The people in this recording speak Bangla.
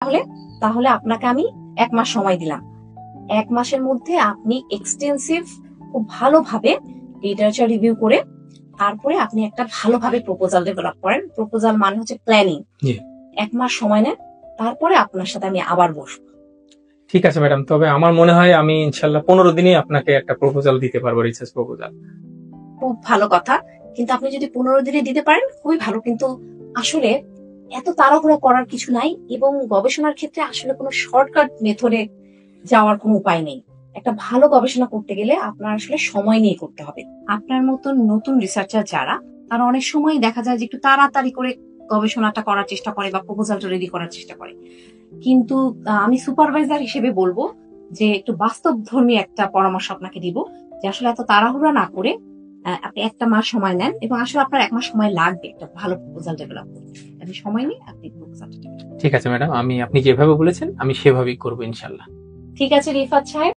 তাহলে তাহলে আপনাকে আমি 1 মাস সময় দিলাম। 1 মাসের মধ্যে আপনি এক্সটেন্সিভ খুব ভালোভাবে লিটারেচার রিভিউ করে তারপরে আপনি একটা ভালোভাবে প্রপোজাল ডেভেলপ করেন। প্রপোজাল মানে হচ্ছে প্ল্যানিং। 1 মাস সময় নেন, তারপরে আপনার সাথে আমি আবার বসবো। ঠিক আছে ম্যাডাম, তবে আমার মনে হয় আমি ইনশাল্লাহ 15 দিনেই আপনাকে একটা প্রপোজাল দিতে পারবো, রিসার্চ প্রপোজাল। খুব ভালো কথা, কিন্তু আপনি যদি 15 দিনে দিতে পারেন খুবই ভালো। কিন্তু আসলে এত তাড়াহুড়ো করার কিছু নাই, এবং গবেষণার ক্ষেত্রে আসলে কোনো শর্টকাট মেথডে যাওয়ার কোনো উপায় নেই। একটা ভালো গবেষণা করতে গেলে আপনার আসলে সময় নিয়ে করতে হবে। আপনার মতন নতুন রিসার্চার যারা, তারা অনেক সময় দেখা যায় যে একটু তাড়াতাড়ি করে গবেষণাটা করার চেষ্টা করে বা প্রপোজালটা রেডি করার চেষ্টা করে। কিন্তু আমি সুপারভাইজার হিসেবে বলবো যে একটু বাস্তবধর্মী একটা পরামর্শ আপনাকে দিব, যে আসলে এত তাড়াহুড়া না করে আপনি 1 মাস সময় নেন, এবং আসলে আপনার 1 মাস সময় লাগবে একটা ভালো প্রপোজাল ডেভেলপ করতে। আপনি সময় নিয়ে আপনি প্রপোজালটা। ঠিক আছে ম্যাডাম, আপনি যেভাবে বলেছেন আমি সেভাবেই করবো ইনশাল্লাহ। ঠিক আছে রিফাত সাহেব।